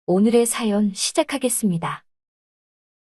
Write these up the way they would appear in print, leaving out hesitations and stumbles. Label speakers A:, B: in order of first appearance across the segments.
A: 오늘의 사연 시작하겠습니다.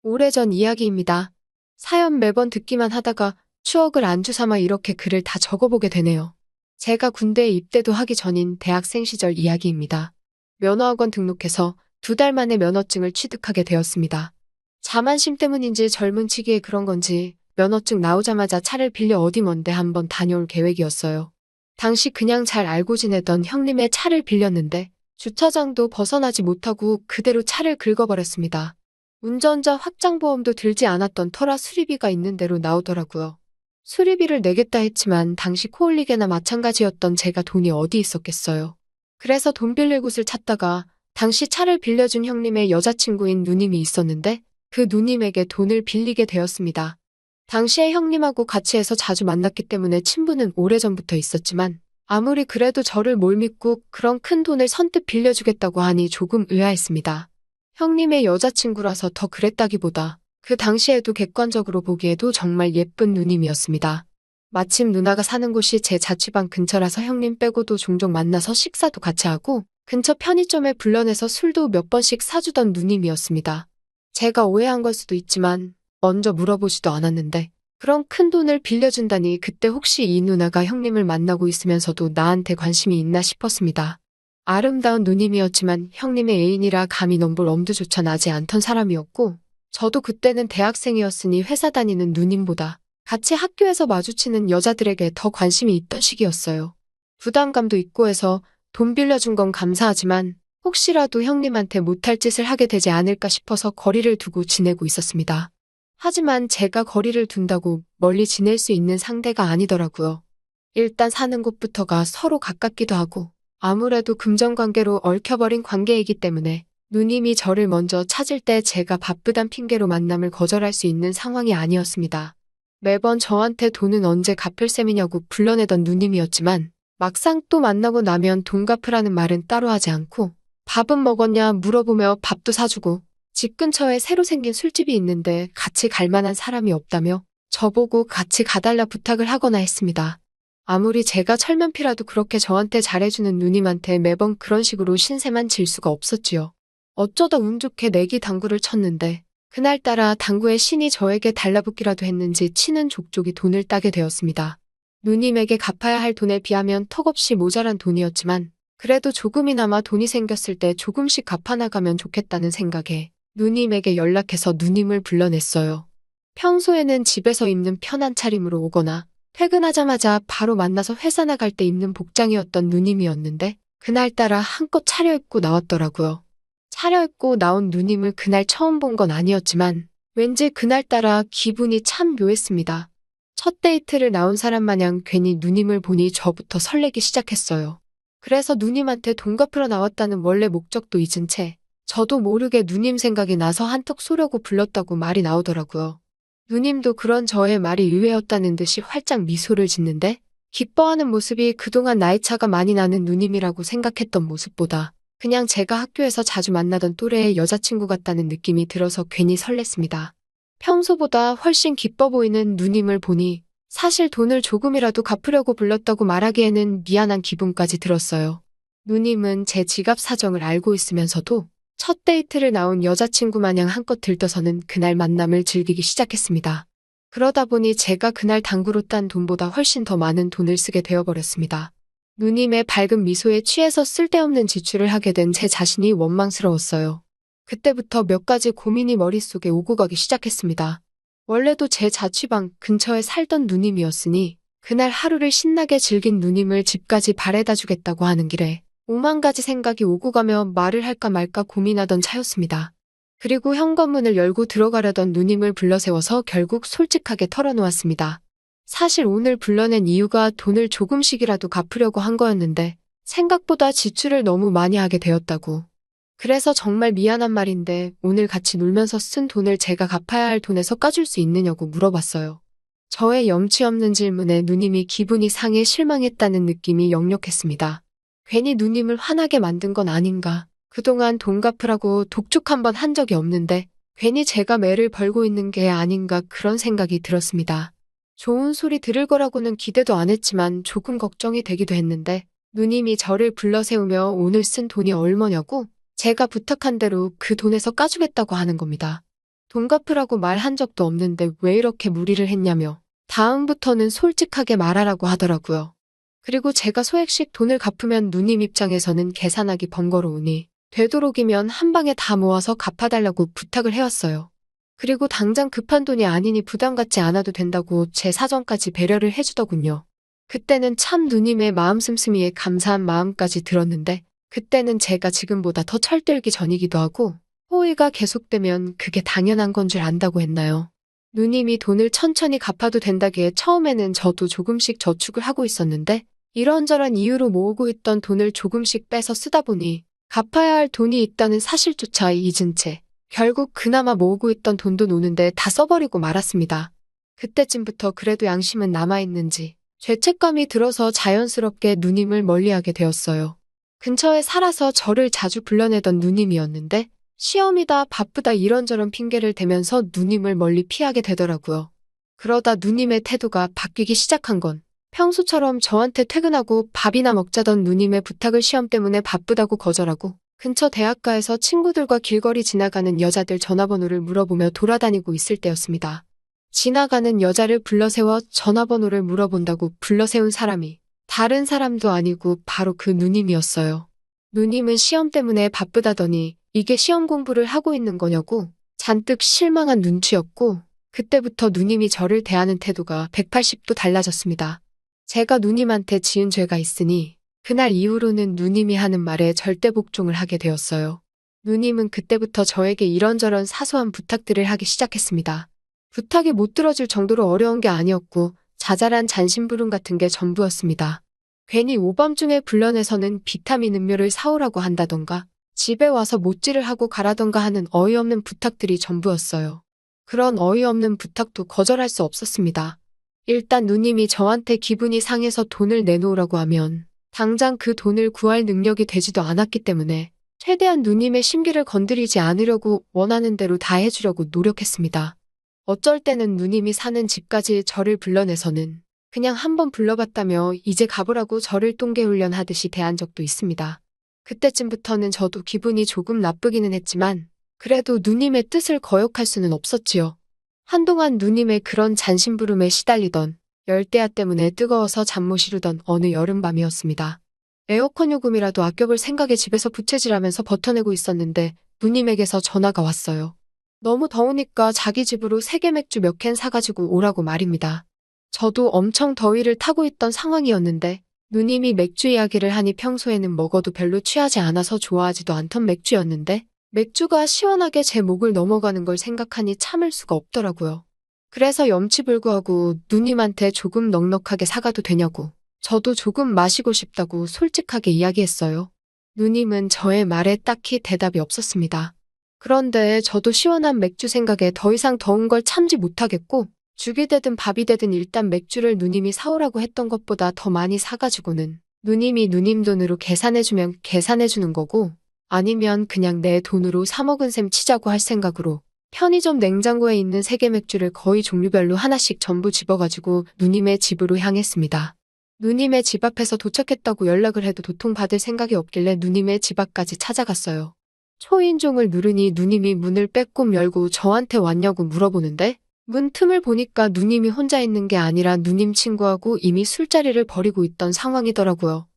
B: 오래전 이야기입니다. 사연 매번 듣기만 하다가 추억을 안주 삼아 이렇게 글을 다 적어보게 되네요. 제가 군대에 입대도 하기 전인 대학생 시절 이야기입니다. 면허학원 등록해서 2달 만에 면허증을 취득하게 되었습니다. 자만심 때문인지 젊은 치기에 그런 건지 면허증 나오자마자 차를 빌려 어디 먼데 한번 다녀올 계획이었어요. 당시 그냥 잘 알고 지내던 형님의 차를 빌렸는데 주차장도 벗어나지 못하고 그대로 차를 긁어버렸습니다. 운전자 확장보험도 들지 않았던 터라 수리비가 있는 대로 나오더라고요. 수리비를 내겠다 했지만 당시 코올리게나 마찬가지였던 제가 돈이 어디 있었겠어요. 그래서 돈 빌릴 곳을 찾다가 당시 차를 빌려준 형님의 여자친구인 누님이 있었는데 그 누님에게 돈을 빌리게 되었습니다. 당시에 형님하고 같이 해서 자주 만났기 때문에 친분은 오래전부터 있었지만 아무리 그래도 저를 뭘 믿고 그런 큰 돈을 선뜻 빌려주겠다고 하니 조금 의아했습니다. 형님의 여자친구라서 더 그랬다기보다 그 당시에도 객관적으로 보기에도 정말 예쁜 누님이었습니다. 마침 누나가 사는 곳이 제 자취방 근처라서 형님 빼고도 종종 만나서 식사도 같이 하고 근처 편의점에 불러내서 술도 몇 번씩 사주던 누님이었습니다. 제가 오해한 걸 수도 있지만 먼저 물어보지도 않았는데 그런 큰 돈을 빌려준다니 그때 혹시 이 누나가 형님을 만나고 있으면서도 나한테 관심이 있나 싶었습니다. 아름다운 누님이었지만 형님의 애인이라 감히 넘볼 엄두조차 나지 않던 사람이었고 저도 그때는 대학생이었으니 회사 다니는 누님보다 같이 학교에서 마주치는 여자들에게 더 관심이 있던 시기였어요. 부담감도 있고 해서 돈 빌려준 건 감사하지만 혹시라도 형님한테 못할 짓을 하게 되지 않을까 싶어서 거리를 두고 지내고 있었습니다. 하지만 제가 거리를 둔다고 멀리 지낼 수 있는 상대가 아니더라고요. 일단 사는 곳부터가 서로 가깝기도 하고 아무래도 금전관계로 얽혀버린 관계이기 때문에 누님이 저를 먼저 찾을 때 제가 바쁘단 핑계로 만남을 거절할 수 있는 상황이 아니었습니다. 매번 저한테 돈은 언제 갚을 셈이냐고 불러내던 누님이었지만 막상 또 만나고 나면 돈 갚으라는 말은 따로 하지 않고 밥은 먹었냐 물어보며 밥도 사주고 집 근처에 새로 생긴 술집이 있는데 같이 갈 만한 사람이 없다며 저보고 같이 가달라 부탁을 하거나 했습니다. 아무리 제가 철면피라도 그렇게 저한테 잘해주는 누님한테 매번 그런 식으로 신세만 질 수가 없었지요. 어쩌다 운 좋게 내기 당구를 쳤는데 그날따라 당구의 신이 저에게 달라붙기라도 했는지 치는 족족이 돈을 따게 되었습니다. 누님에게 갚아야 할 돈에 비하면 턱없이 모자란 돈이었지만 그래도 조금이나마 돈이 생겼을 때 조금씩 갚아나가면 좋겠다는 생각에 누님에게 연락해서 누님을 불러냈어요. 평소에는 집에서 입는 편한 차림으로 오거나 퇴근하자마자 바로 만나서 회사 나갈 때 입는 복장이었던 누님이었는데 그날따라 한껏 차려입고 나왔더라고요. 차려입고 나온 누님을 그날 처음 본 건 아니었지만 왠지 그날따라 기분이 참 묘했습니다. 첫 데이트를 나온 사람 마냥 괜히 누님을 보니 저부터 설레기 시작했어요. 그래서 누님한테 돈 갚으러 나왔다는 원래 목적도 잊은 채 저도 모르게 누님 생각이 나서 한턱 쏘려고 불렀다고 말이 나오더라고요. 누님도 그런 저의 말이 의외였다는 듯이 활짝 미소를 짓는데 기뻐하는 모습이 그동안 나이 차가 많이 나는 누님이라고 생각했던 모습보다 그냥 제가 학교에서 자주 만나던 또래의 여자친구 같다는 느낌이 들어서 괜히 설렜습니다. 평소보다 훨씬 기뻐 보이는 누님을 보니 사실 돈을 조금이라도 갚으려고 불렀다고 말하기에는 미안한 기분까지 들었어요. 누님은 제 지갑 사정을 알고 있으면서도 첫 데이트를 나온 여자친구 마냥 한껏 들떠서는 그날 만남을 즐기기 시작했습니다. 그러다 보니 제가 그날 당구로 딴 돈보다 훨씬 더 많은 돈을 쓰게 되어버렸습니다. 누님의 밝은 미소에 취해서 쓸데없는 지출을 하게 된 제 자신이 원망스러웠어요. 그때부터 몇 가지 고민이 머릿속에 오고 가기 시작했습니다. 원래도 제 자취방 근처에 살던 누님이었으니 그날 하루를 신나게 즐긴 누님을 집까지 바래다 주겠다고 하는 길에 5만 가지 생각이 오고 가며 말을 할까 말까 고민하던 차였습니다. 그리고 현관문을 열고 들어가려던 누님을 불러세워서 결국 솔직하게 털어놓았습니다. 사실 오늘 불러낸 이유가 돈을 조금씩이라도 갚으려고 한 거였는데 생각보다 지출을 너무 많이 하게 되었다고. 그래서 정말 미안한 말인데 오늘 같이 놀면서 쓴 돈을 제가 갚아야 할 돈에서 까줄 수 있느냐고 물어봤어요. 저의 염치 없는 질문에 누님이 기분이 상해 실망했다는 느낌이 역력했습니다. 괜히 누님을 화나게 만든 건 아닌가. 그동안 돈 갚으라고 독촉 한 번 한 적이 없는데 괜히 제가 매를 벌고 있는 게 아닌가 그런 생각이 들었습니다. 좋은 소리 들을 거라고는 기대도 안 했지만 조금 걱정이 되기도 했는데 누님이 저를 불러 세우며 오늘 쓴 돈이 얼마냐고 제가 부탁한 대로 그 돈에서 까주겠다고 하는 겁니다. 돈 갚으라고 말한 적도 없는데 왜 이렇게 무리를 했냐며 다음부터는 솔직하게 말하라고 하더라고요. 그리고 제가 소액씩 돈을 갚으면 누님 입장에서는 계산하기 번거로우니 되도록이면 한 방에 다 모아서 갚아달라고 부탁을 해왔어요. 그리고 당장 급한 돈이 아니니 부담 갖지 않아도 된다고 제 사정까지 배려를 해주더군요. 그때는 참 누님의 마음 씀씀이에 감사한 마음까지 들었는데 그때는 제가 지금보다 더 철들기 전이기도 하고 호의가 계속되면 그게 당연한 건 줄 안다고 했나요? 누님이 돈을 천천히 갚아도 된다기에 처음에는 저도 조금씩 저축을 하고 있었는데 이런저런 이유로 모으고 있던 돈을 조금씩 빼서 쓰다 보니 갚아야 할 돈이 있다는 사실조차 잊은 채 결국 그나마 모으고 있던 돈도 노는데 다 써버리고 말았습니다. 그때쯤부터 그래도 양심은 남아있는지 죄책감이 들어서 자연스럽게 누님을 멀리하게 되었어요. 근처에 살아서 저를 자주 불러내던 누님이었는데 시험이다 바쁘다 이런저런 핑계를 대면서 누님을 멀리 피하게 되더라고요. 그러다 누님의 태도가 바뀌기 시작한 건 평소처럼 저한테 퇴근하고 밥이나 먹자던 누님의 부탁을 시험 때문에 바쁘다고 거절하고 근처 대학가에서 친구들과 길거리 지나가는 여자들 전화번호를 물어보며 돌아다니고 있을 때였습니다. 지나가는 여자를 불러세워 전화번호를 물어본다고 불러세운 사람이 다른 사람도 아니고 바로 그 누님이었어요. 누님은 시험 때문에 바쁘다더니 이게 시험 공부를 하고 있는 거냐고 잔뜩 실망한 눈치였고 그때부터 누님이 저를 대하는 태도가 180도 달라졌습니다. 제가 누님한테 지은 죄가 있으니 그날 이후로는 누님이 하는 말에 절대 복종을 하게 되었어요. 누님은 그때부터 저에게 이런저런 사소한 부탁들을 하기 시작했습니다. 부탁이 못 들어줄 정도로 어려운 게 아니었고 자잘한 잔심부름 같은 게 전부였습니다. 괜히 오밤중에 불러내서는 비타민 음료를 사오라고 한다던가 집에 와서 못질을 하고 가라던가 하는 어이없는 부탁들이 전부였어요. 그런 어이없는 부탁도 거절할 수 없었습니다. 일단 누님이 저한테 기분이 상해서 돈을 내놓으라고 하면 당장 그 돈을 구할 능력이 되지도 않았기 때문에 최대한 누님의 심기를 건드리지 않으려고 원하는 대로 다 해주려고 노력했습니다. 어쩔 때는 누님이 사는 집까지 저를 불러내서는 그냥 한번 불러봤다며 이제 가보라고 저를 똥개훈련하듯이 대한 적도 있습니다. 그때쯤부터는 저도 기분이 조금 나쁘기는 했지만 그래도 누님의 뜻을 거역할 수는 없었지요. 한동안 누님의 그런 잔심부름에 시달리던 열대야 때문에 뜨거워서 잠 못 이루던 어느 여름밤이었습니다. 에어컨 요금이라도 아껴볼 생각에 집에서 부채질하면서 버텨내고 있었는데 누님에게서 전화가 왔어요. 너무 더우니까 자기 집으로 세계 맥주 몇 캔 사가지고 오라고 말입니다. 저도 엄청 더위를 타고 있던 상황이었는데 누님이 맥주 이야기를 하니 평소에는 먹어도 별로 취하지 않아서 좋아하지도 않던 맥주였는데 맥주가 시원하게 제 목을 넘어가는 걸 생각하니 참을 수가 없더라고요. 그래서 염치불구하고 누님한테 조금 넉넉하게 사가도 되냐고 저도 조금 마시고 싶다고 솔직하게 이야기했어요. 누님은 저의 말에 딱히 대답이 없었습니다. 그런데 저도 시원한 맥주 생각에 더 이상 더운 걸 참지 못하겠고 죽이 되든 밥이 되든 일단 맥주를 누님이 사오라고 했던 것보다 더 많이 사가지고는 누님이 누님 돈으로 계산해주면 계산해주는 거고 아니면 그냥 내 돈으로 사 먹은 셈 치자고 할 생각으로 편의점 냉장고에 있는 세계 맥주를 거의 종류별로 하나씩 전부 집어가지고 누님의 집으로 향했습니다. 누님의 집 앞에서 도착했다고 연락을 해도 도통받을 생각이 없길래 누님의 집 앞까지 찾아갔어요. 초인종을 누르니 누님이 문을 빼꼼 열고 저한테 왔냐고 물어보는데 문 틈을 보니까 누님이 혼자 있는 게 아니라 누님 친구하고 이미 술자리를 벌이고 있던 상황이더라고요.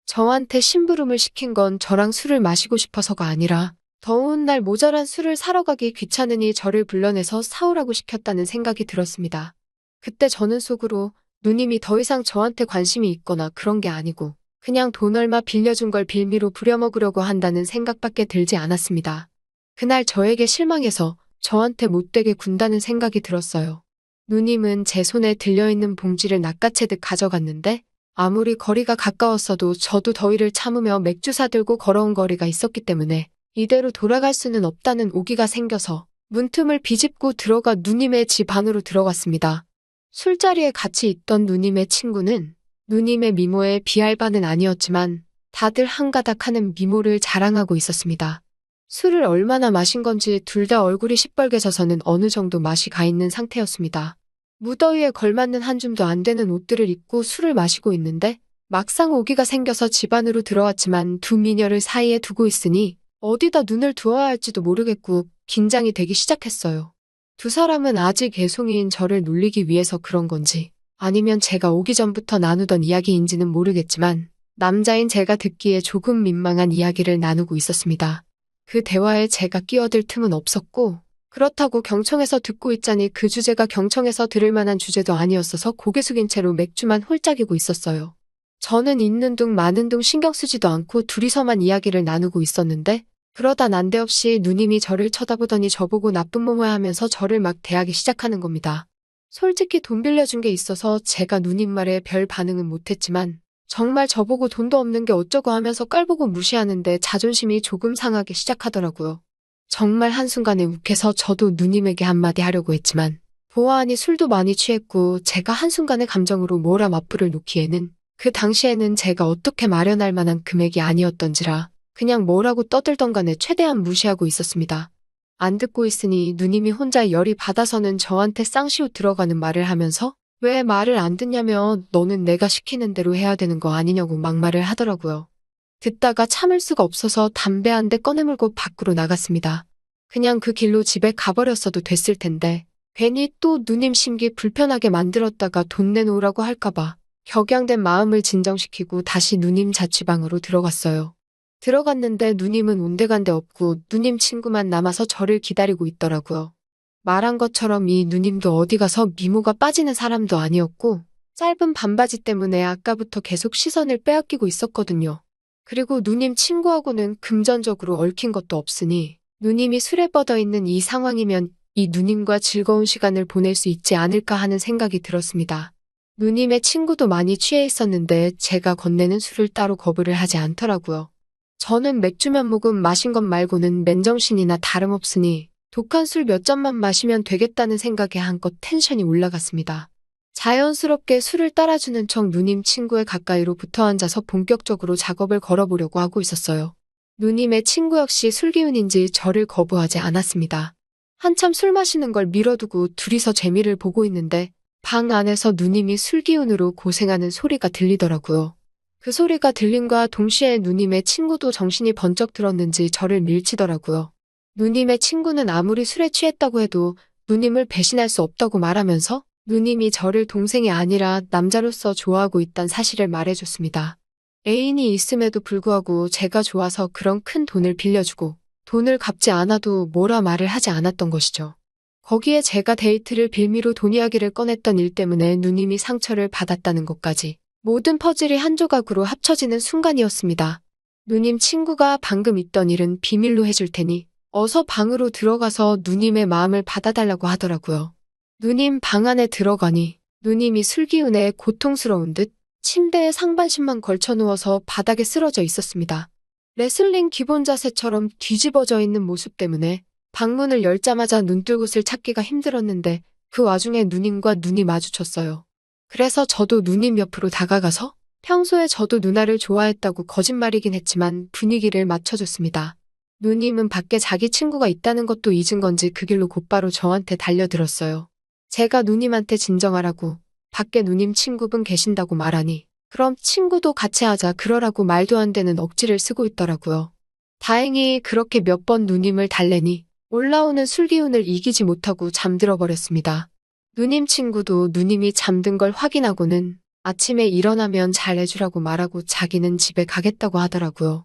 B: 저한테 심부름을 시킨 건 저랑 술을 마시고 싶어서가 아니라 더운 날 모자란 술을 사러 가기 귀찮으니 저를 불러내서 사오라고 시켰다는 생각이 들었습니다. 그때 저는 속으로 누님이 더 이상 저한테 관심이 있거나 그런 게 아니고 그냥 돈 얼마 빌려준 걸 빌미로 부려먹으려고 한다는 생각밖에 들지 않았습니다. 그날 저에게 실망해서 저한테 못되게 군다는 생각이 들었어요. 누님은 제 손에 들려있는 봉지를 낚아채듯 가져갔는데 아무리 거리가 가까웠어도 저도 더위를 참으며 맥주 사들고 걸어온 거리가 있었기 때문에 이대로 돌아갈 수는 없다는 오기가 생겨서 문틈을 비집고 들어가 누님의 집 안으로 들어갔습니다. 술자리에 같이 있던 누님의 친구는 누님의 미모에 비할 바는 아니었지만 다들 한가닥 하는 미모를 자랑하고 있었습니다. 술을 얼마나 마신 건지 둘 다 얼굴이 시뻘개져서는 어느 정도 맛이 가 있는 상태였습니다. 무더위에 걸맞는 한 줌도 안 되는 옷들을 입고 술을 마시고 있는데 막상 오기가 생겨서 집 안으로 들어왔지만 두 미녀를 사이에 두고 있으니 어디다 눈을 두어야 할지도 모르겠고 긴장이 되기 시작했어요. 두 사람은 아직 애송이인 저를 놀리기 위해서 그런 건지 아니면 제가 오기 전부터 나누던 이야기인지는 모르겠지만 남자인 제가 듣기에 조금 민망한 이야기를 나누고 있었습니다. 그 대화에 제가 끼어들 틈은 없었고 그렇다고 경청해서 듣고 있자니 그 주제가 경청해서 들을 만한 주제도 아니었어서 고개 숙인 채로 맥주만 홀짝이고 있었어요. 저는 있는 둥 마는 둥 신경 쓰지도 않고 둘이서만 이야기를 나누고 있었는데 그러다 난데없이 누님이 저를 쳐다보더니 저보고 나쁜 몸을 하면서 저를 막 대하기 시작하는 겁니다. 솔직히 돈 빌려준 게 있어서 제가 누님 말에 별 반응은 못했지만 정말 저보고 돈도 없는 게 어쩌고 하면서 깔보고 무시하는데 자존심이 조금 상하기 시작하더라고요. 정말 한순간에 욱해서 저도 누님에게 한마디 하려고 했지만 보아하니 술도 많이 취했고 제가 한순간에 감정으로 뭐라 맞불을 놓기에는 그 당시에는 제가 어떻게 마련할 만한 금액이 아니었던지라 그냥 뭐라고 떠들던 간에 최대한 무시하고 있었습니다. 안 듣고 있으니 누님이 혼자 열이 받아서는 저한테 쌍시옷 들어가는 말을 하면서 왜 말을 안 듣냐며 너는 내가 시키는 대로 해야 되는 거 아니냐고 막말을 하더라고요. 듣다가 참을 수가 없어서 담배 한 대 꺼내물고 밖으로 나갔습니다. 그냥 그 길로 집에 가버렸어도 됐을 텐데 괜히 또 누님 심기 불편하게 만들었다가 돈 내놓으라고 할까봐 격양된 마음을 진정시키고 다시 누님 자취방으로 들어갔어요. 들어갔는데 누님은 온데간데 없고 누님 친구만 남아서 저를 기다리고 있더라고요. 말한 것처럼 이 누님도 어디 가서 미모가 빠지는 사람도 아니었고 짧은 반바지 때문에 아까부터 계속 시선을 빼앗기고 있었거든요. 그리고 누님 친구하고는 금전적으로 얽힌 것도 없으니 누님이 술에 뻗어 있는 이 상황이면 이 누님과 즐거운 시간을 보낼 수 있지 않을까 하는 생각이 들었습니다. 누님의 친구도 많이 취해 있었는데 제가 건네는 술을 따로 거부를 하지 않더라고요. 저는 맥주 몇 모금 마신 것 말고는 맨정신이나 다름없으니 독한 술 몇 잔만 마시면 되겠다는 생각에 한껏 텐션이 올라갔습니다. 자연스럽게 술을 따라주는 척 누님 친구의 가까이로 붙어 앉아서 본격적으로 작업을 걸어보려고 하고 있었어요. 누님의 친구 역시 술기운인지 저를 거부하지 않았습니다. 한참 술 마시는 걸 미뤄두고 둘이서 재미를 보고 있는데 방 안에서 누님이 술기운으로 고생하는 소리가 들리더라고요. 그 소리가 들림과 동시에 누님의 친구도 정신이 번쩍 들었는지 저를 밀치더라고요. 누님의 친구는 아무리 술에 취했다고 해도 누님을 배신할 수 없다고 말하면서 누님이 저를 동생이 아니라 남자로서 좋아하고 있다는 사실을 말해줬습니다. 애인이 있음에도 불구하고 제가 좋아서 그런 큰 돈을 빌려주고 돈을 갚지 않아도 뭐라 말을 하지 않았던 것이죠. 거기에 제가 데이트를 빌미로 돈 이야기를 꺼냈던 일 때문에 누님이 상처를 받았다는 것까지 모든 퍼즐이 한 조각으로 합쳐지는 순간이었습니다. 누님 친구가 방금 있던 일은 비밀로 해줄 테니 어서 방으로 들어가서 누님의 마음을 받아달라고 하더라고요. 누님 방 안에 들어가니 누님이 술기운에 고통스러운 듯 침대에 상반신만 걸쳐 누워서 바닥에 쓰러져 있었습니다. 레슬링 기본 자세처럼 뒤집어져 있는 모습 때문에 방문을 열자마자 눈뜰곳을 찾기가 힘들었는데 그 와중에 누님과 눈이 마주쳤어요. 그래서 저도 누님 옆으로 다가가서 평소에 저도 누나를 좋아했다고 거짓말이긴 했지만 분위기를 맞춰줬습니다. 누님은 밖에 자기 친구가 있다는 것도 잊은 건지 그 길로 곧바로 저한테 달려들었어요. 제가 누님한테 진정하라고 밖에 누님 친구분 계신다고 말하니 그럼 친구도 같이 하자 그러라고 말도 안 되는 억지를 쓰고 있더라고요. 다행히 그렇게 몇 번 누님을 달래니 올라오는 술기운을 이기지 못하고 잠들어 버렸습니다. 누님 친구도 누님이 잠든 걸 확인하고는 아침에 일어나면 잘해주라고 말하고 자기는 집에 가겠다고 하더라고요.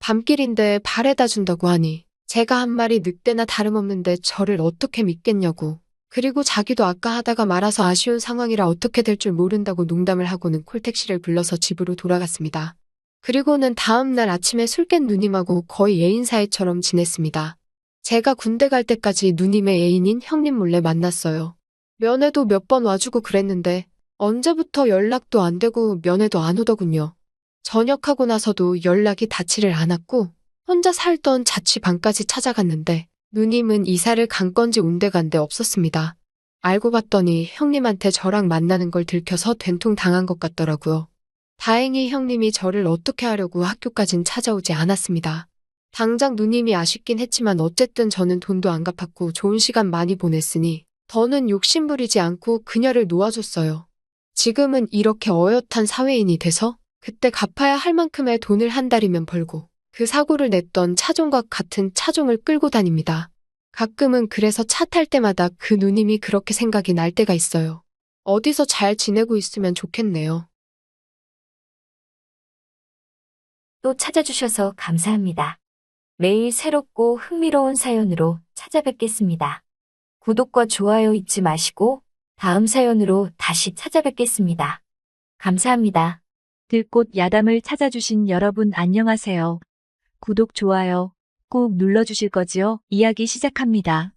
B: 밤길인데 발에다 준다고 하니 제가 한 말이 늑대나 다름없는데 저를 어떻게 믿겠냐고. 그리고 자기도 아까 하다가 말아서 아쉬운 상황이라 어떻게 될 줄 모른다고 농담을 하고는 콜택시를 불러서 집으로 돌아갔습니다. 그리고는 다음 날 아침에 술 깬 누님하고 거의 애인 사이처럼 지냈습니다. 제가 군대 갈 때까지 누님의 애인인 형님 몰래 만났어요. 면회도 몇 번 와주고 그랬는데 언제부터 연락도 안 되고 면회도 안 오더군요. 전역하고 나서도 연락이 닿지를 않았고 혼자 살던 자취방까지 찾아갔는데 누님은 이사를 간 건지 온데간데 없었습니다. 알고 봤더니 형님한테 저랑 만나는 걸 들켜서 된통 당한 것 같더라고요. 다행히 형님이 저를 어떻게 하려고 학교까진 찾아오지 않았습니다. 당장 누님이 아쉽긴 했지만 어쨌든 저는 돈도 안 갚았고 좋은 시간 많이 보냈으니 더는 욕심부리지 않고 그녀를 놓아줬어요. 지금은 이렇게 어엿한 사회인이 돼서 그때 갚아야 할 만큼의 돈을 한 달이면 벌고 그 사고를 냈던 차종과 같은 차종을 끌고 다닙니다. 가끔은 그래서 차 탈 때마다 그 누님이 그렇게 생각이 날 때가 있어요. 어디서 잘 지내고 있으면 좋겠네요.
A: 또 찾아주셔서 감사합니다. 매일 새롭고 흥미로운 사연으로 찾아뵙겠습니다. 구독과 좋아요 잊지 마시고 다음 사연으로 다시 찾아뵙겠습니다. 감사합니다.
C: 들꽃 야담을 찾아주신 여러분 안녕하세요. 구독, 좋아요 꼭 눌러주실 거지요? 이야기 시작합니다.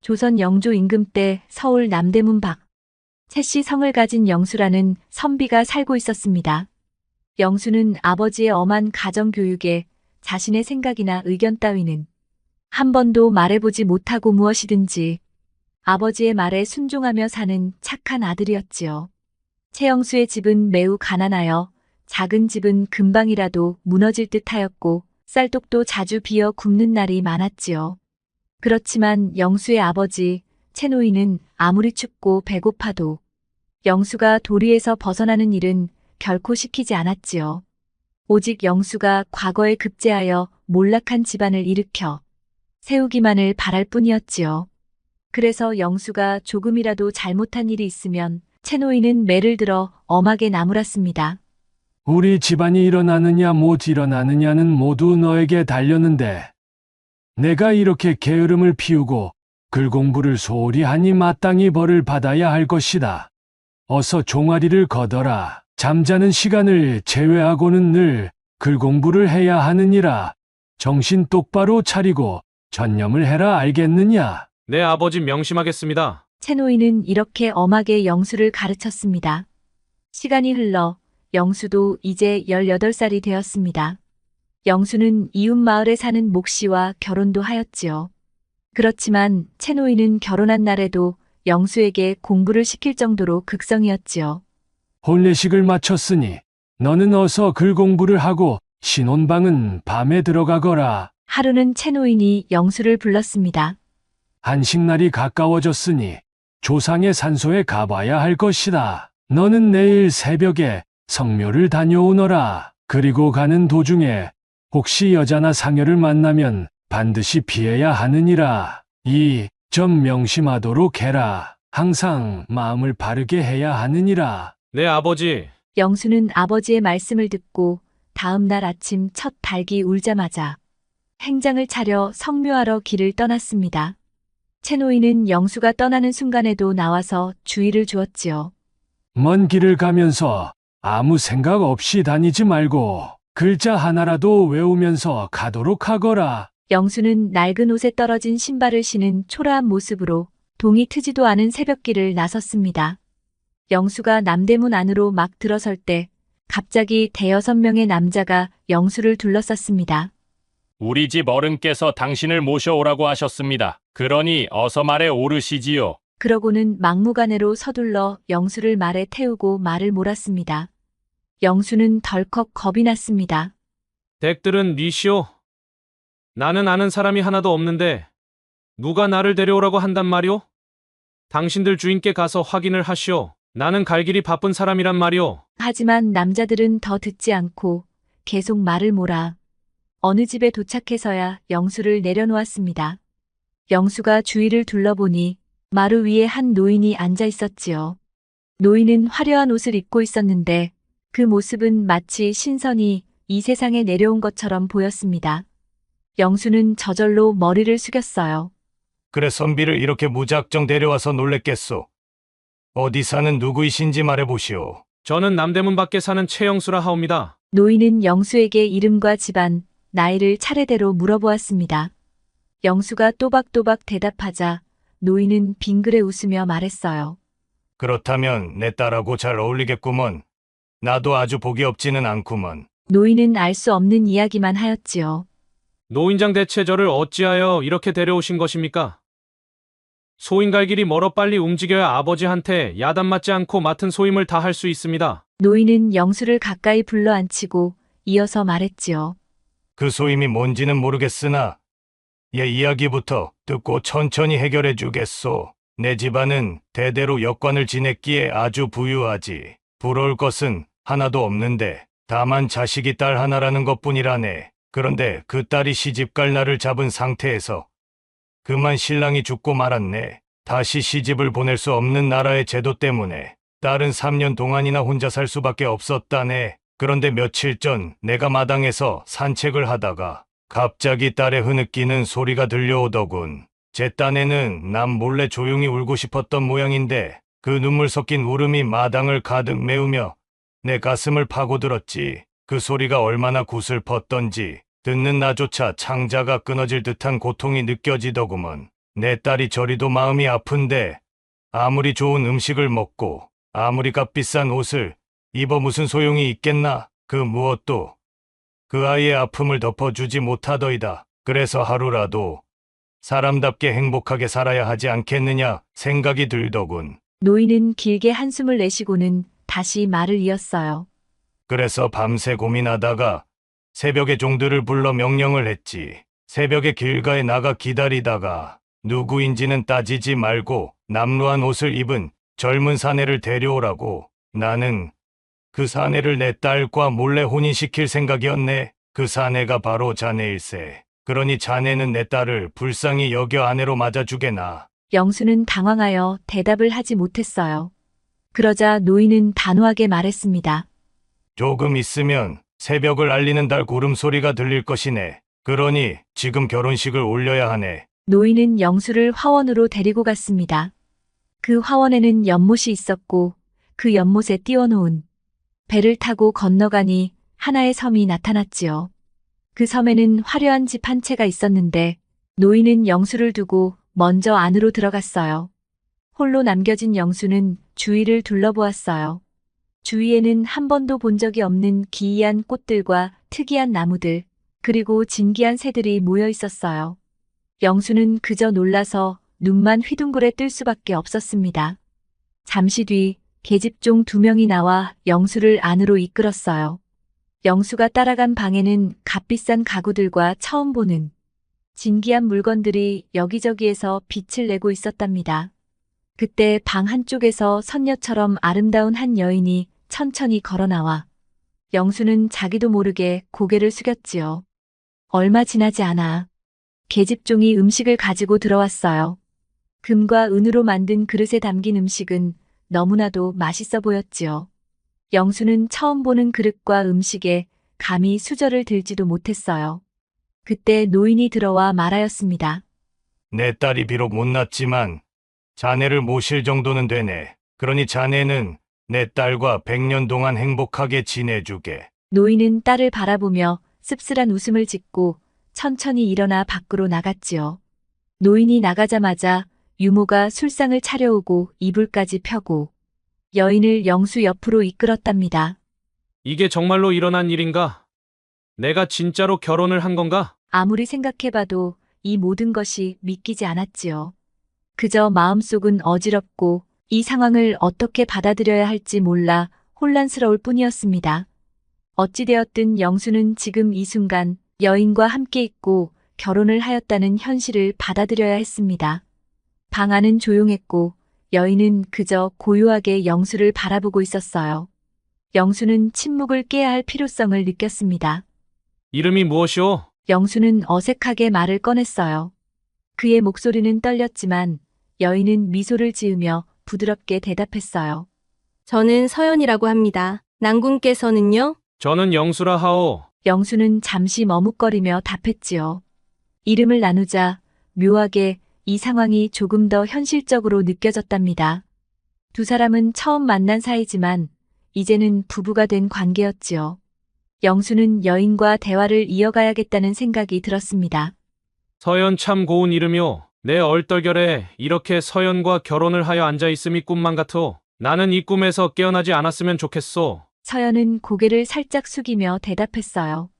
C: 조선 영조 임금 때 서울 남대문 최씨 성을 가진 영수라는 선비가 살고 있었습니다. 영수는 아버지의 엄한 가정교육에 자신의 생각이나 의견 따위는 한 번도 말해보지 못하고 무엇이든지 아버지의 말에 순종하며 사는 착한 아들이었지요. 최영수의 집은 매우 가난하여 작은 집은 금방이라도 무너질 듯하였고 쌀독도 자주 비어 굽는 날이 많았지요. 그렇지만 영수의 아버지 최노인은 아무리 춥고 배고파도 영수가 도리에서 벗어나는 일은 결코 시키지 않았지요. 오직 영수가 과거에 급제하여 몰락한 집안을 일으켜 세우기만을 바랄 뿐이었지요. 그래서 영수가 조금이라도 잘못한 일이 있으면 최노인은 매를 들어 엄하게 나무랐습니다.
D: 우리 집안이 일어나느냐 못 일어나느냐는 모두 너에게 달렸는데 내가 이렇게 게으름을 피우고 글 공부를 소홀히 하니 마땅히 벌을 받아야 할 것이다. 어서 종아리를 걷어라. 잠자는 시간을 제외하고는 늘 글 공부를 해야 하느니라. 정신 똑바로 차리고 전념을 해라 알겠느냐?
E: 네, 아버지 명심하겠습니다.
C: 최노인은 이렇게 엄하게 영수를 가르쳤습니다. 시간이 흘러 영수도 이제 18살이 되었습니다. 영수는 이웃 마을에 사는 몫씨와 결혼도 하였지요. 그렇지만 최노인은 결혼한 날에도 영수에게 공부를 시킬 정도로 극성이었지요.
D: 혼례식을 마쳤으니 너는 어서 글 공부를 하고 신혼방은 밤에 들어가거라.
C: 하루는 최노인이 영수를 불렀습니다.
D: 한식날이 가까워졌으니 조상의 산소에 가봐야 할 것이다. 너는 내일 새벽에 성묘를 다녀오너라. 그리고 가는 도중에 혹시 여자나 상여를 만나면 반드시 피해야 하느니라. 이 점 명심하도록 해라. 항상 마음을 바르게 해야 하느니라.
E: 네, 아버지.
C: 영수는 아버지의 말씀을 듣고 다음 날 아침 첫 닭이 울자마자 행장을 차려 성묘하러 길을 떠났습니다. 최노인은 영수가 떠나는 순간에도 나와서 주의를 주었지요.
D: 먼 길을 가면서 아무 생각 없이 다니지 말고 글자 하나라도 외우면서 가도록 하거라.
C: 영수는 낡은 옷에 떨어진 신발을 신은 초라한 모습으로 동이 트지도 않은 새벽길을 나섰습니다. 영수가 남대문 안으로 막 들어설 때 갑자기 대여섯 명의 남자가 영수를 둘러쌌습니다.
F: 우리 집 어른께서 당신을 모셔오라고 하셨습니다. 그러니 어서 말에 오르시지요.
C: 그러고는 막무가내로 서둘러 영수를 말에 태우고 말을 몰았습니다. 영수는 덜컥 겁이 났습니다.
E: 댁들은 니시오. 나는 아는 사람이 하나도 없는데 누가 나를 데려오라고 한단 말이오? 당신들 주인께 가서 확인을 하시오. 나는 갈 길이 바쁜 사람이란 말이오.
C: 하지만 남자들은 더 듣지 않고 계속 말을 몰아 어느 집에 도착해서야 영수를 내려놓았습니다. 영수가 주위를 둘러보니 마루 위에 한 노인이 앉아 있었지요. 노인은 화려한 옷을 입고 있었는데 그 모습은 마치 신선이 이 세상에 내려온 것처럼 보였습니다. 영수는 저절로 머리를 숙였어요.
F: 그래 선비를 이렇게 무작정 데려와서 놀랬겠소. 어디 사는 누구이신지 말해보시오.
E: 저는 남대문 밖에 사는 최영수라 하옵니다.
C: 노인은 영수에게 이름과 집안, 나이를 차례대로 물어보았습니다. 영수가 또박또박 대답하자 노인은 빙그레 웃으며 말했어요.
F: 그렇다면 내 딸하고 잘 어울리겠구먼. 나도 아주 복이 없지는 않구먼.
C: 노인은 알 수 없는 이야기만 하였지요.
E: 노인장 대체 저를 어찌하여 이렇게 데려오신 것입니까? 소인 갈 길이 멀어 빨리 움직여야 아버지한테 야단 맞지 않고 맡은 소임을 다 할 수 있습니다.
C: 노인은 영수를 가까이 불러 앉히고 이어서 말했지요.
F: 그 소임이 뭔지는 모르겠으나 얘 이야기부터 듣고 천천히 해결해 주겠소. 내 집안은 대대로 역관을 지냈기에 아주 부유하지. 부러울 것은 하나도 없는데 다만 자식이 딸 하나라는 것뿐이라네. 그런데 그 딸이 시집갈 날을 잡은 상태에서 그만 신랑이 죽고 말았네. 다시 시집을 보낼 수 없는 나라의 제도 때문에 딸은 3년 동안이나 혼자 살 수밖에 없었다네. 그런데 며칠 전 내가 마당에서 산책을 하다가 갑자기 딸의 흐느끼는 소리가 들려오더군. 제 딴에는 남 몰래 조용히 울고 싶었던 모양인데 그 눈물 섞인 울음이 마당을 가득 메우며 내 가슴을 파고들었지. 그 소리가 얼마나 구슬펐던지 듣는 나조차 창자가 끊어질 듯한 고통이 느껴지더구먼. 내 딸이 저리도 마음이 아픈데 아무리 좋은 음식을 먹고 아무리 값비싼 옷을 입어 무슨 소용이 있겠나. 그 무엇도 그 아이의 아픔을 덮어주지 못하더이다. 그래서 하루라도 사람답게 행복하게 살아야 하지 않겠느냐 생각이 들더군.
C: 노인은 길게 한숨을 내쉬고는 다시 말을 이었어요.
F: 그래서 밤새 고민하다가 새벽에 종들을 불러 명령을 했지. 새벽에 길가에 나가 기다리다가 누구인지는 따지지 말고 남루한 옷을 입은 젊은 사내를 데려오라고. 나는 그 사내를 내 딸과 몰래 혼인시킬 생각이었네. 그 사내가 바로 자네일세. 그러니 자네는 내 딸을 불쌍히 여겨 아내로 맞아주게나.
C: 영수는 당황하여 대답을 하지 못했어요. 그러자 노인은 단호하게 말했습니다.
F: 조금 있으면 새벽을 알리는 달 구름소리가 들릴 것이네. 그러니 지금 결혼식을 올려야 하네.
C: 노인은 영수를 화원으로 데리고 갔습니다. 그 화원에는 연못이 있었고 그 연못에 띄워놓은 배를 타고 건너가니 하나의 섬이 나타났지요. 그 섬에는 화려한 집 한 채가 있었는데 노인은 영수를 두고 먼저 안으로 들어갔어요. 홀로 남겨진 영수는 주위를 둘러보았어요. 주위에는 한 번도 본 적이 없는 기이한 꽃들과 특이한 나무들, 그리고 진기한 새들이 모여 있었어요. 영수는 그저 놀라서 눈만 휘둥그레 뜰 수밖에 없었습니다. 잠시 뒤 계집종 2명이 나와 영수를 안으로 이끌었어요. 영수가 따라간 방에는 값비싼 가구들과 처음 보는 진기한 물건들이 여기저기에서 빛을 내고 있었답니다. 그때 방 한쪽에서 선녀처럼 아름다운 한 여인이 천천히 걸어 나와 영수는 자기도 모르게 고개를 숙였지요. 얼마 지나지 않아 계집종이 음식을 가지고 들어왔어요. 금과 은으로 만든 그릇에 담긴 음식은 너무나도 맛있어 보였지요. 영수는 처음 보는 그릇과 음식에 감히 수저를 들지도 못했어요. 그때 노인이 들어와 말하였습니다.
F: 내 딸이 비록 못났지만 자네를 모실 정도는 되네. 그러니 자네는 내 딸과 100년 동안 행복하게 지내주게.
C: 노인은 딸을 바라보며 씁쓸한 웃음을 짓고 천천히 일어나 밖으로 나갔지요. 노인이 나가자마자 유모가 술상을 차려오고 이불까지 펴고 여인을 영수 옆으로 이끌었답니다.
E: 이게 정말로 일어난 일인가? 내가 진짜로 결혼을 한 건가?
C: 아무리 생각해봐도 이 모든 것이 믿기지 않았지요. 그저 마음속은 어지럽고 이 상황을 어떻게 받아들여야 할지 몰라 혼란스러울 뿐이었습니다. 어찌되었든 영수는 지금 이 순간 여인과 함께 있고 결혼을 하였다는 현실을 받아들여야 했습니다. 방 안은 조용했고 여인은 그저 고요하게 영수를 바라보고 있었어요. 영수는 침묵을 깨야 할 필요성을 느꼈습니다.
E: 이름이 무엇이오?
C: 영수는 어색하게 말을 꺼냈어요. 그의 목소리는 떨렸지만 여인은 미소를 지으며 부드럽게 대답했어요.
G: 저는 서연이라고 합니다. 낭군께서는요?
E: 저는 영수라 하오.
C: 영수는 잠시 머뭇거리며 답했지요. 이름을 나누자 묘하게 이 상황이 조금 더 현실적으로 느껴졌답니다. 두 사람은 처음 만난 사이지만 이제는 부부가 된 관계였지요. 영수는 여인과 대화를 이어가야겠다는 생각이 들었습니다.
E: 서연 참 고운 이름이오. 내 얼떨결에 이렇게 서연과 결혼을 하여 앉아있음이 꿈만 같오. 나는 이 꿈에서 깨어나지 않았으면 좋겠소.
C: 서연은 고개를 살짝 숙이며 대답했어요.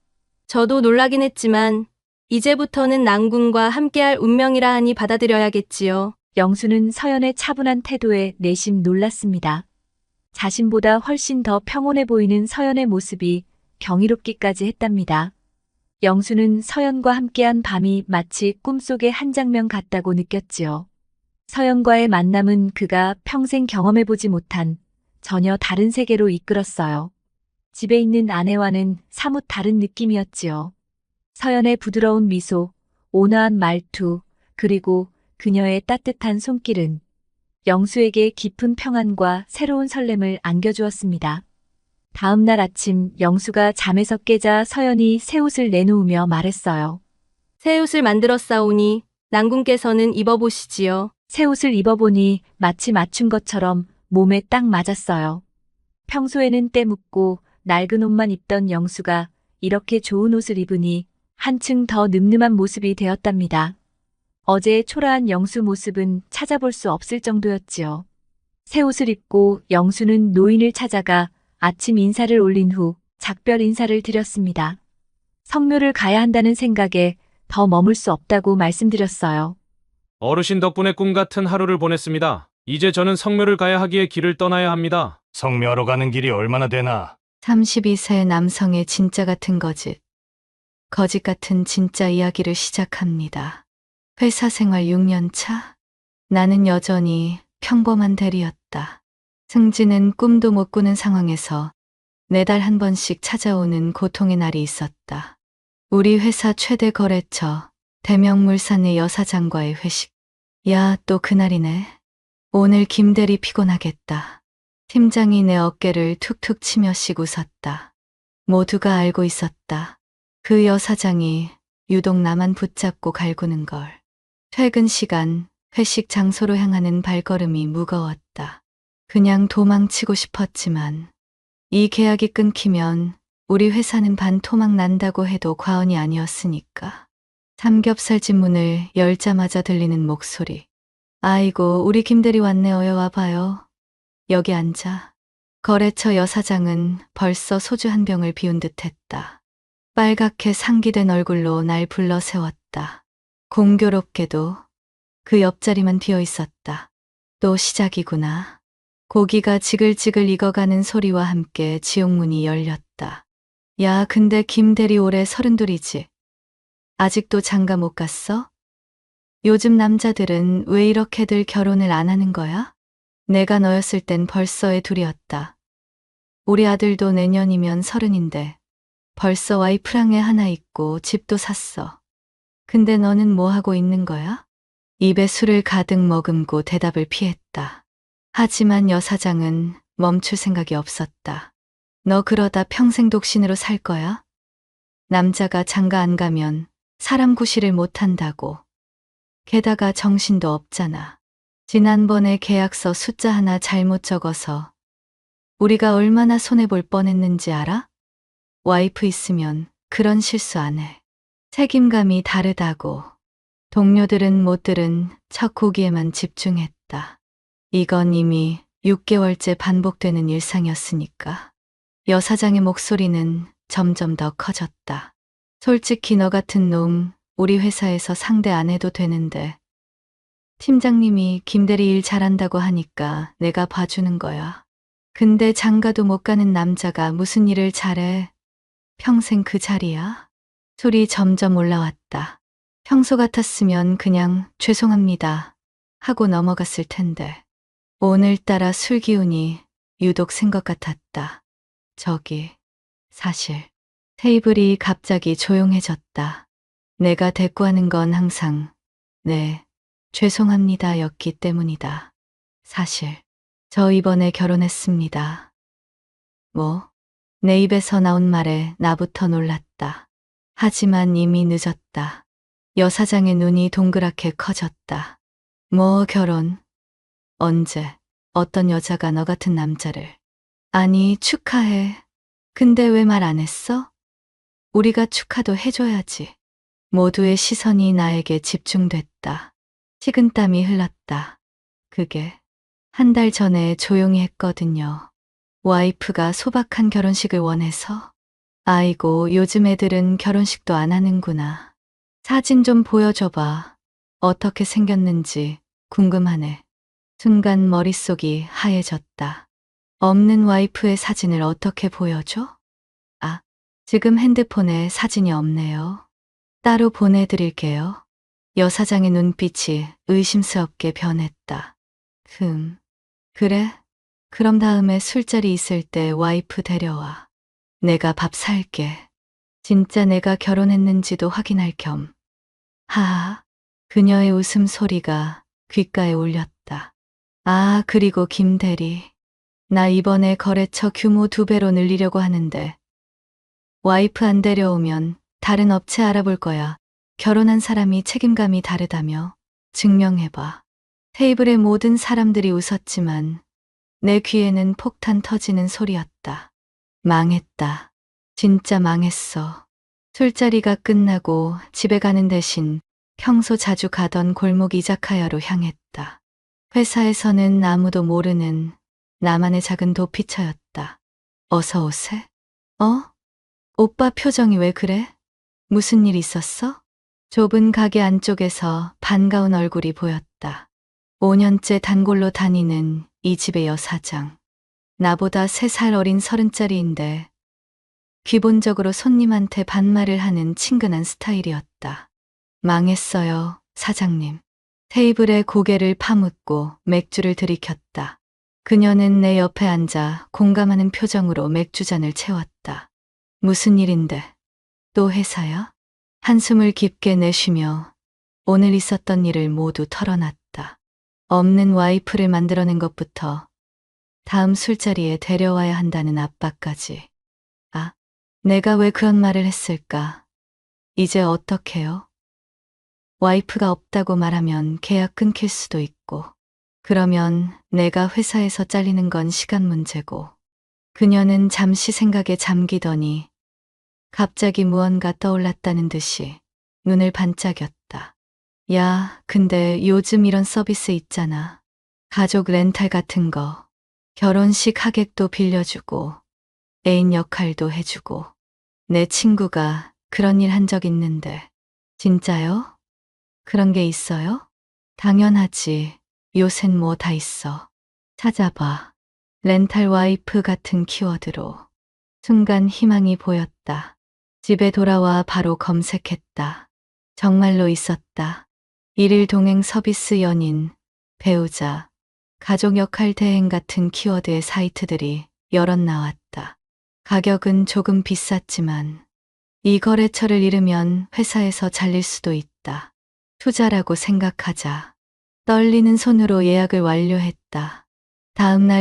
G: 저도 놀라긴 했지만 이제부터는 낭군과 함께할 운명이라 하니 받아들여야겠지요.
C: 영수는 서연의 차분한 태도에 내심 놀랐습니다. 자신보다 훨씬 더 평온해 보이는 서연의 모습이 경이롭기까지 했답니다. 영수는 서연과 함께한 밤이 마치 꿈속의 한 장면 같다고 느꼈지요. 서연과의 만남은 그가 평생 경험해보지 못한 전혀 다른 세계로 이끌었어요. 집에 있는 아내와는 사뭇 다른 느낌이었지요. 서연의 부드러운 미소, 온화한 말투, 그리고 그녀의 따뜻한 손길은 영수에게 깊은 평안과 새로운 설렘을 안겨주었습니다. 다음 날 아침 영수가 잠에서 깨자 서연이 새 옷을 내놓으며 말했어요.
G: 새 옷을 만들었사오니 낭군께서는 입어보시지요.
C: 새 옷을 입어보니 마치 맞춘 것처럼 몸에 딱 맞았어요. 평소에는 때 묻고 낡은 옷만 입던 영수가 이렇게 좋은 옷을 입으니 한층 더 늠름한 모습이 되었답니다. 어제의 초라한 영수 모습은 찾아볼 수 없을 정도였지요. 새 옷을 입고 영수는 노인을 찾아가 아침 인사를 올린 후 작별 인사를 드렸습니다. 성묘를 가야 한다는 생각에 더 머물 수 없다고 말씀드렸어요.
E: 어르신 덕분에 꿈 같은 하루를 보냈습니다. 이제 저는 성묘를 가야 하기에 길을 떠나야 합니다.
F: 성묘하러 가는 길이 얼마나 되나?
H: 32세 남성의 진짜 같은 거짓, 거짓 같은 진짜 이야기를 시작합니다. 회사 생활 6년 차. 나는 여전히 평범한 대리였다. 승진은 꿈도 못 꾸는 상황에서 매달 한 번씩 찾아오는 고통의 날이 있었다. 우리 회사 최대 거래처 대명물산의 여사장과의 회식. 야, 또 그날이네. 오늘 김대리 피곤하겠다. 팀장이 내 어깨를 툭툭 치며씩 웃었다. 모두가 알고 있었다. 그 여사장이 유독 나만 붙잡고 갈구는 걸. 퇴근 시간, 회식 장소로 향하는 발걸음이 무거웠다. 그냥 도망치고 싶었지만 이 계약이 끊기면 우리 회사는 반토막 난다고 해도 과언이 아니었으니까. 삼겹살집 문을 열자마자 들리는 목소리. 아이고, 우리 김대리 왔네. 어여 와봐요. 여기 앉아. 거래처 여사장은 벌써 소주 한 병을 비운 듯했다. 빨갛게 상기된 얼굴로 날 불러 세웠다. 공교롭게도 그 옆자리만 비어 있었다. 또 시작이구나. 고기가 지글지글 익어가는 소리와 함께 지옥문이 열렸다. 야, 근데 김대리 올해 32이지? 아직도 장가 못 갔어? 요즘 남자들은 왜 이렇게들 결혼을 안 하는 거야? 내가 너였을 땐 벌써 애 둘이었다. 우리 아들도 내년이면 30인데 벌써 와이프랑 애 하나 있고 집도 샀어. 근데 너는 뭐 하고 있는 거야? 입에 술을 가득 머금고 대답을 피했다. 하지만 여사장은 멈출 생각이 없었다. 너 그러다 평생 독신으로 살 거야? 남자가 장가 안 가면 사람 구실을 못 한다고. 게다가 정신도 없잖아. 지난번에 계약서 숫자 하나 잘못 적어서 우리가 얼마나 손해볼 뻔했는지 알아? 와이프 있으면 그런 실수 안 해. 책임감이 다르다고. 동료들은 못 들은 첫 고기에만 집중했다. 이건 이미 6개월째 반복되는 일상이었으니까. 여사장의 목소리는 점점 더 커졌다. 솔직히 너 같은 놈 우리 회사에서 상대 안 해도 되는데 팀장님이 김대리 일 잘한다고 하니까 내가 봐주는 거야. 근데 장가도 못 가는 남자가 무슨 일을 잘해. 평생 그 자리야? 술이 점점 올라왔다. 평소 같았으면 그냥 죄송합니다 하고 넘어갔을 텐데 오늘따라 술 기운이 유독 센 것 같았다. 저기, 사실 테이블이 갑자기 조용해졌다. 내가 대꾸하는 건 항상 네, 죄송합니다 였기 때문이다. 사실 저 이번에 결혼했습니다. 뭐? 내 입에서 나온 말에 나부터 놀랐다. 하지만 이미 늦었다. 여사장의 눈이 동그랗게 커졌다. 뭐 결혼? 언제? 어떤 여자가 너 같은 남자를? 아니, 축하해. 근데 왜 말 안 했어? 우리가 축하도 해줘야지. 모두의 시선이 나에게 집중됐다. 식은땀이 흘렀다. 그게 한 달 전에 조용히 했거든요. 와이프가 소박한 결혼식을 원해서. 아이고, 요즘 애들은 결혼식도 안 하는구나. 사진 좀 보여줘봐. 어떻게 생겼는지 궁금하네. 순간 머릿속이 하얘졌다. 없는 와이프의 사진을 어떻게 보여줘? 아, 지금 핸드폰에 사진이 없네요. 따로 보내드릴게요. 여사장의 눈빛이 의심스럽게 변했다. 그래? 그럼 다음에 술자리 있을 때 와이프 데려와. 내가 밥 살게. 진짜 내가 결혼했는지도 확인할 겸. 하하. 그녀의 웃음소리가 귓가에 울렸다. 아, 그리고 김대리. 나 이번에 거래처 규모 2배로 늘리려고 하는데 와이프 안 데려오면 다른 업체 알아볼 거야. 결혼한 사람이 책임감이 다르다며. 증명해봐. 테이블의 모든 사람들이 웃었지만 내 귀에는 폭탄 터지는 소리였다. 망했다. 진짜 망했어. 술자리가 끝나고 집에 가는 대신 평소 자주 가던 골목 이자카야로 향했다. 회사에서는 아무도 모르는 나만의 작은 도피처였다. 어서 오세? 오빠 표정이 왜 그래? 무슨 일 있었어? 좁은 가게 안쪽에서 반가운 얼굴이 보였다. 5년째 단골로 다니는 이 집의 여사장. 나보다 3살 어린 30짜리인데 기본적으로 손님한테 반말을 하는 친근한 스타일이었다. 망했어요, 사장님. 테이블에 고개를 파묻고 맥주를 들이켰다. 그녀는 내 옆에 앉아 공감하는 표정으로 맥주잔을 채웠다. 무슨 일인데? 또 회사야? 한숨을 깊게 내쉬며 오늘 있었던 일을 모두 털어놨다. 없는 와이프를 만들어낸 것부터 다음 술자리에 데려와야 한다는 압박까지. 아, 내가 왜 그런 말을 했을까? 이제 어떡해요? 와이프가 없다고 말하면 계약 끊길 수도 있고, 그러면 내가 회사에서 잘리는 건 시간 문제고. 그녀는 잠시 생각에 잠기더니 갑자기 무언가 떠올랐다는 듯이 눈을 반짝였다. 야, 근데 요즘 이런 서비스 있잖아. 가족 렌탈 같은 거. 결혼식 하객도 빌려주고, 애인 역할도 해주고. 내 친구가 그런 일 한 적 있는데. 진짜요? 그런 게 있어요? 당연하지. 요샌 뭐 다 있어. 찾아봐. 렌탈 와이프 같은 키워드로. 순간 희망이 보였다. 집에 돌아와 바로 검색했다. 정말로 있었다. 일일 동행 서비스 연인, 배우자, 가족 역할 대행 같은 키워드의 사이트들이 여럿 나왔다. 가격은 조금 비쌌지만 이 거래처를 잃으면 회사에서 잘릴 수도 있다. 투자라고 생각하자. 떨리는 손으로 예약을 완료했다. 다음 날